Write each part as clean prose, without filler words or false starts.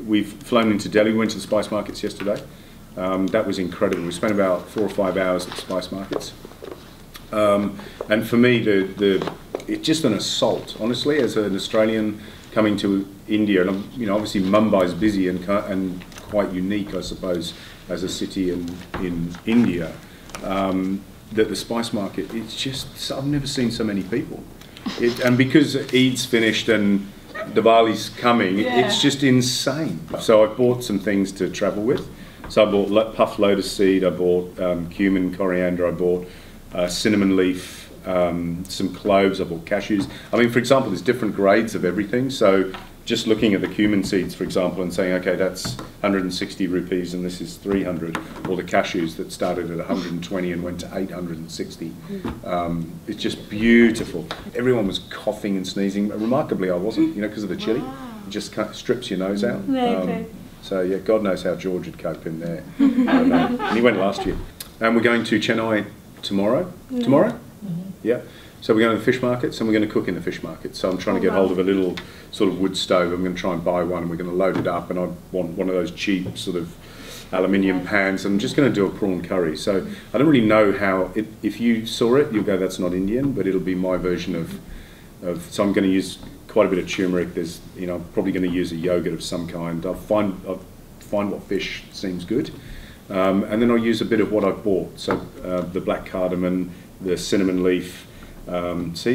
we've flown into Delhi. We went to the spice markets yesterday. That was incredible. We spent about 4 or 5 hours at the spice markets. And for me, it's just an assault, honestly, as an Australian coming to India. And obviously Mumbai is busy and quite unique, I suppose, as a city in India. That the spice market, it's just, I've never seen so many people. And because Eid's finished and Diwali's coming, it's just insane. So I bought some things to travel with. So I bought puffed lotus seed, I bought cumin, coriander, I bought cinnamon leaf, some cloves, I bought cashews. I mean, for example, there's different grades of everything. So just looking at the cumin seeds, for example, and saying, okay, that's 160 rupees and this is 300, or the cashews that started at 120 and went to 860. It's just beautiful. Everyone was coughing and sneezing. Remarkably, I wasn't, because of the chili. It just kind of strips your nose out. So yeah, God knows how George would cope in there. And he went last year. And we're going to Chennai tomorrow. Tomorrow? Yeah. So we're going to the fish markets and we're going to cook in the fish market. So I'm trying to get hold of a little sort of wood stove. I'm going to try and buy one and we're going to load it up, and I want one of those cheap sort of aluminium pans. I'm just going to do a prawn curry. So I don't really know how, if you saw it, you'll go, that's not Indian, but it'll be my version of so I'm going to use quite a bit of turmeric. There's, I'm probably going to use a yogurt of some kind. I'll find what fish seems good. And then I'll use a bit of what I've bought. So the black cardamom, the cinnamon leaf, so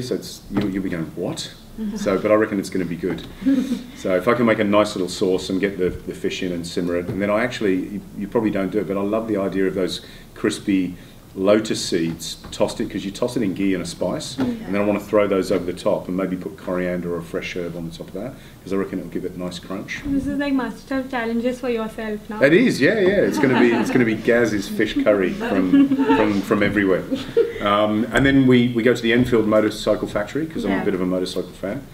you'll be going, what? But I reckon it's going to be good. So if I can make a nice little sauce and get the fish in and simmer it, and then you probably don't do it, but I love the idea of those crispy lotus seeds tossed it, because you toss it in ghee and a spice, and then I want to throw those over the top and maybe put coriander or a fresh herb on the top of that, because I reckon it'll give it a nice crunch. This is like master challenges for yourself now. It is, yeah. It's going to be Gaz's fish curry from everywhere. And then we go to the Enfield motorcycle factory, because I'm a bit of a motorcycle fan.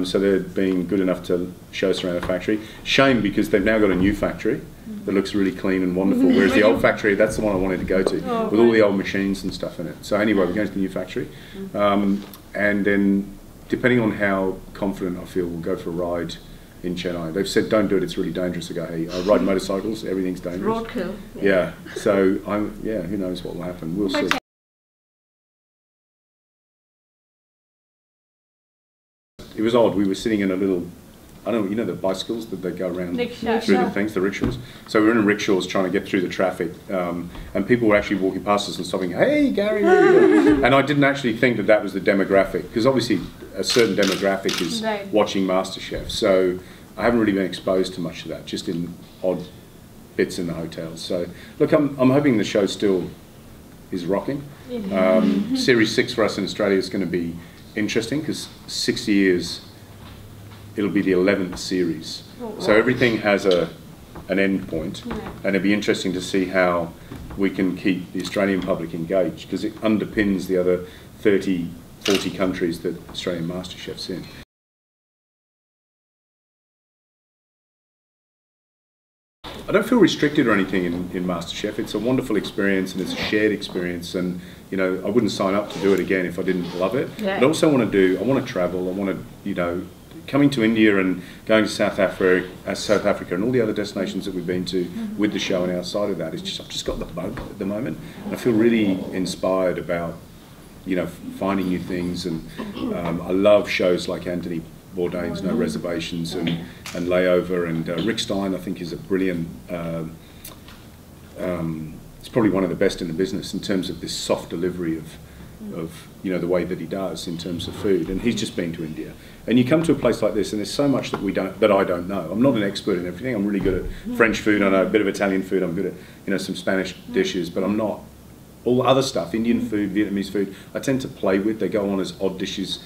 So they're being good enough to show us around the factory. Shame, because they've now got a new factory that looks really clean and wonderful, whereas the old factory, that's the one I wanted to go to, with all the old machines and stuff in it. So anyway, we're going to the new factory. And then, depending on how confident I feel, we'll go for a ride in Chennai. They've said, don't do it, it's really dangerous. I go, hey, I ride motorcycles, everything's dangerous. Roadkill. Yeah. So, who knows what will happen. We'll see. It was odd. We were sitting in a little, I don't know, the bicycles that they go around through the things, the rickshaws. So we were in rickshaws trying to get through the traffic, and people were actually walking past us and stopping, hey, Gary, where are you going? And I didn't actually think that was the demographic, because obviously a certain demographic is watching MasterChef. So I haven't really been exposed to much of that, just in odd bits in the hotels. So look, I'm hoping the show still is rocking. Series 6 for us in Australia is going to be interesting, because 6 years, it'll be the 11th series. So everything has an end point, and it'll be interesting to see how we can keep the Australian public engaged, because it underpins the other 30, 40 countries that Australian MasterChef's in. I don't feel restricted or anything in MasterChef. It's a wonderful experience and it's a shared experience, and I wouldn't sign up to do it again if I didn't love it. But I also want to travel. I want to, coming to India and going to South Africa and all the other destinations that we've been to with the show and outside of that, I've just got the bug at the moment. And I feel really inspired about, finding new things, and I love shows like Anthony Bourdain's No Reservations and Layover, and Rick Stein, I think, is a brilliant, it's probably one of the best in the business in terms of this soft delivery of the way that he does in terms of food. And he's just been to India, and you come to a place like this and there's so much that I don't know. I'm not an expert in everything. I'm really good at French food, I know a bit of Italian food, I'm good at some Spanish dishes, but I'm not all other stuff, Indian food, Vietnamese food, I tend to play with. They go on as odd dishes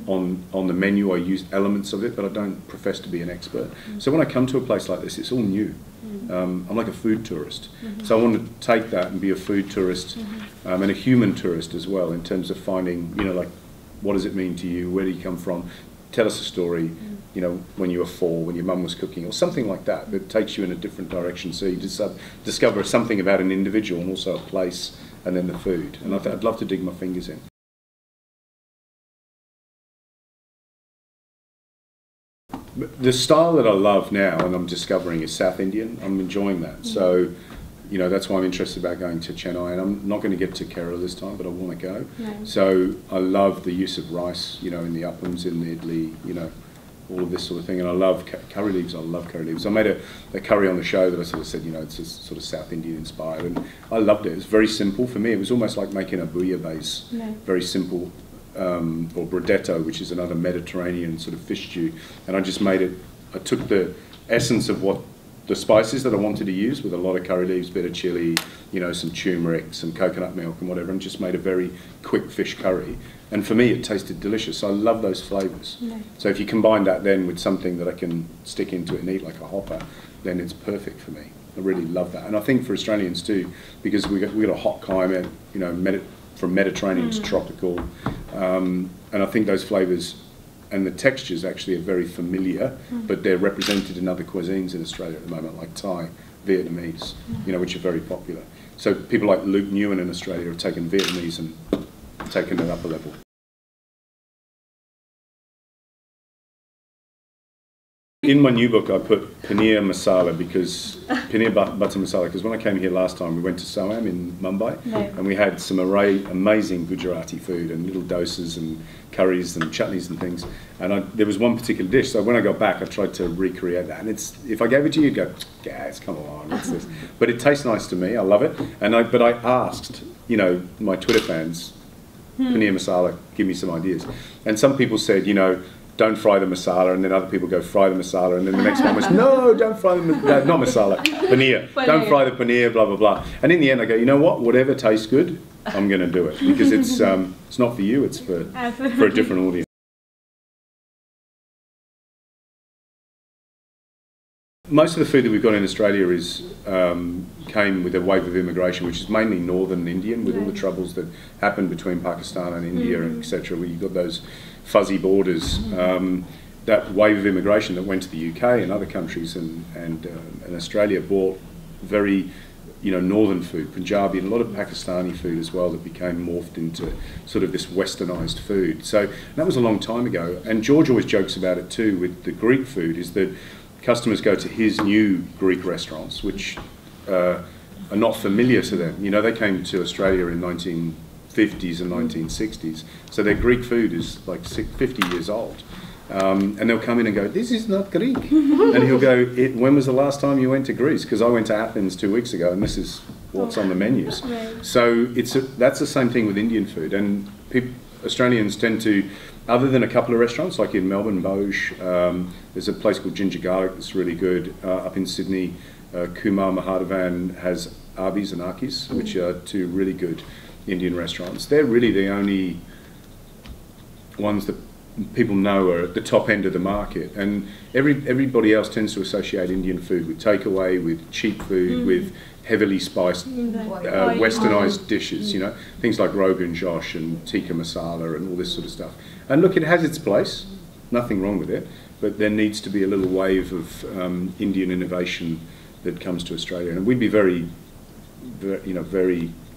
on the menu. I use elements of it, but I don't profess to be an expert. So when I come to a place like this, it's all new. I'm like a food tourist. So I want to take that and be a food tourist and a human tourist as well, in terms of finding, like, what does it mean to you? Where do you come from? Tell us a story, when you were 4, when your mum was cooking, or something like that, that takes you in a different direction. So you just discover something about an individual and also a place, and then the food. And I'd love to dig my fingers in. The style that I love now and I'm discovering is South Indian. I'm enjoying that. So, you know, that's why I'm interested about going to Chennai, and I'm not going to get to Kerala this time, but I want to go. Nice. So I love the use of rice, you know, in the appams, in the idli, you know, all of this sort of thing. And I love curry leaves. I love curry leaves. I made a curry on the show that I sort of said, you know, it's just sort of South Indian inspired, and I loved it. It's very simple for me. It was almost like making a bouillabaisse, very simple, or brodetto, which is another Mediterranean sort of fish stew. And I just made it. I took the essence of what the spices that I wanted to use, with a lot of curry leaves, bit of chili, you know, some turmeric, some coconut milk and whatever, and just made a very quick fish curry. And for me, it tasted delicious. I love those flavours. Nice. So if you combine that then with something that I can stick into it and eat like a hopper, then it's perfect for me. I really love that. And I think for Australians too, because we got a hot climate, you know, from Mediterranean to tropical, and I think those flavours and the textures actually are very familiar, but they're represented in other cuisines in Australia at the moment, like Thai, Vietnamese, you know, which are very popular. So people like Luke Nguyen in Australia have taken Vietnamese and taken it up a level. In my new book, I put paneer masala, because paneer butter masala, because when I came here last time, we went to Soham in Mumbai, and we had some amazing Gujarati food and little doses and curries and chutneys and things. And there was one particular dish, so when I got back, I tried to recreate that. And if I gave it to you, you'd go, "Guys, come on, what's this?" But it tastes nice to me. I love it. But I asked, you know, my Twitter fans, paneer masala, give me some ideas. And some people said, you know, don't fry the masala, and then other people go fry the masala, and then the next one was, no, don't fry not masala, paneer. Don't fry the paneer, blah, blah, blah. And in the end I go, you know what, whatever tastes good, I'm going to do it, because it's not for you, it's for a different audience. Most of the food that we've got in Australia came with a wave of immigration, which is mainly northern Indian, with all the troubles that happened between Pakistan and India, and etc. Where you've got those fuzzy borders. That wave of immigration that went to the UK and other countries, and Australia bought very, you know, northern food, Punjabi, and a lot of Pakistani food as well, that became morphed into sort of this westernised food. So that was a long time ago. And George always jokes about it too with the Greek food, is that customers go to his new Greek restaurants, which are not familiar to them. You know, they came to Australia in 1950s and 1960s, so their Greek food is like 50 years old. And they'll come in and go, "This is not Greek." And he'll go, "When was the last time you went to Greece?" Because I went to Athens 2 weeks ago, and this is what's on the menus. So that's the same thing with Indian food. And Australians tend to, other than a couple of restaurants, like in Melbourne, Boge, there's a place called Ginger Garlic that's really good. Up in Sydney, Kumar Mahadevan has Arby's and Aki's, which are two really good Indian restaurants. They're really the only ones that people know are at the top end of the market, and everybody else tends to associate Indian food with takeaway, with cheap food, with heavily spiced, westernised dishes, you know, things like Rogan Josh and tikka masala and all this sort of stuff. And look, it has its place, nothing wrong with it, but there needs to be a little wave of Indian innovation that comes to Australia, and we'd be very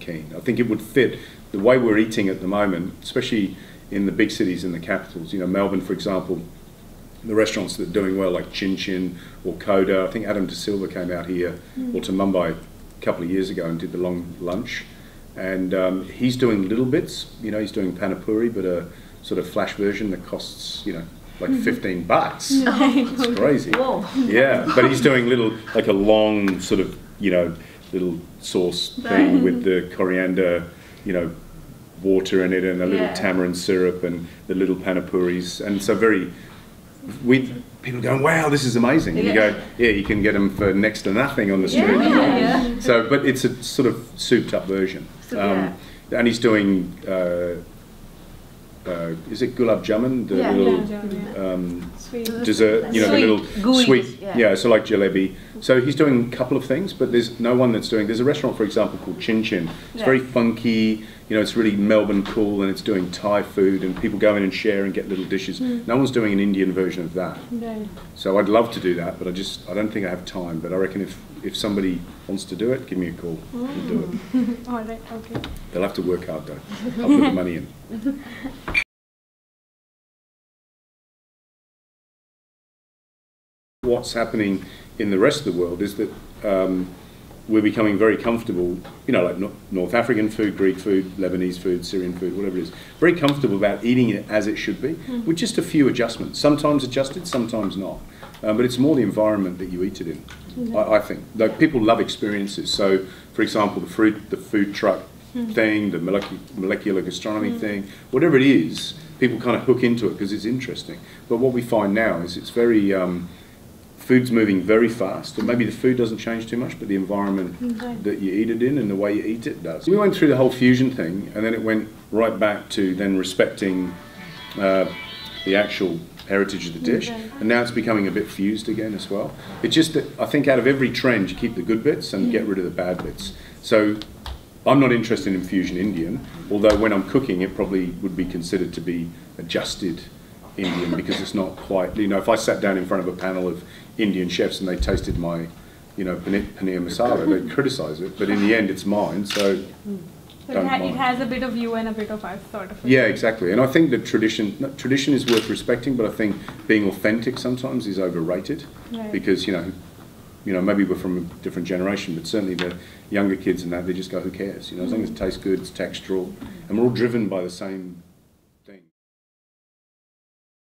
keen. I think it would fit the way we're eating at the moment, especially in the big cities and the capitals. You know, Melbourne, for example, the restaurants that are doing well, like Chin Chin or Coda. I think Adam De Silva came out here, or to Mumbai, a couple of years ago and did the long lunch. And he's doing little bits. You know, he's doing panipuri, but a sort of flash version that costs, you know, like $15. It's crazy. Whoa. Yeah, but he's doing little, like a long sort of, you know, little sauce thing with the coriander, you know, water in it, and a little tamarind syrup, and the little panipuris. And so people going, "Wow, this is amazing." And you go, "Yeah, you can get them for next to nothing on the street." So, but it's a sort of souped up version. And he's doing, is it gulab jamun? The little sweet dessert, you know, the little sweet, so like jalebi. So he's doing a couple of things, but there's no one that's doing. There's a restaurant, for example, called Chin Chin. It's very funky. You know, it's really Melbourne cool, and it's doing Thai food, and people go in and share and get little dishes. No one's doing an Indian version of that. So I'd love to do that, but I don't think I have time. But I reckon if somebody wants to do it, give me a call. We'll do it. All right, okay. They'll have to work hard though. I'll put the money in. What's happening in the rest of the world is that we're becoming very comfortable, you know, like North African food, Greek food, Lebanese food, Syrian food, whatever it is, very comfortable about eating it as it should be, with just a few adjustments. Sometimes adjusted, sometimes not. But it's more the environment that you eat it in, I think. Like, people love experiences. So, for example, the food truck thing, the molecular gastronomy thing, whatever it is, people kind of hook into it because it's interesting. But what we find now is it's very... food's moving very fast, and maybe the food doesn't change too much, but the environment that you eat it in and the way you eat it does. We went through the whole fusion thing, and then it went right back to then respecting the actual heritage of the dish, and now it's becoming a bit fused again as well. It's just that I think out of every trend, you keep the good bits and get rid of the bad bits. So I'm not interested in fusion Indian, although when I'm cooking, it probably would be considered to be adjusted Indian, because it's not quite, you know, if I sat down in front of a panel of Indian chefs and they tasted my, you know, paneer masala, they'd criticise it, but in the end it's mine, so don't mind. It has a bit of you and a bit of us, sort of. Yeah, exactly, and I think that tradition is worth respecting, but I think being authentic sometimes is overrated, because, you know, maybe we're from a different generation, but certainly the younger kids and that, they just go, who cares, you know, as long as it tastes good, it's textural, and we're all driven by the same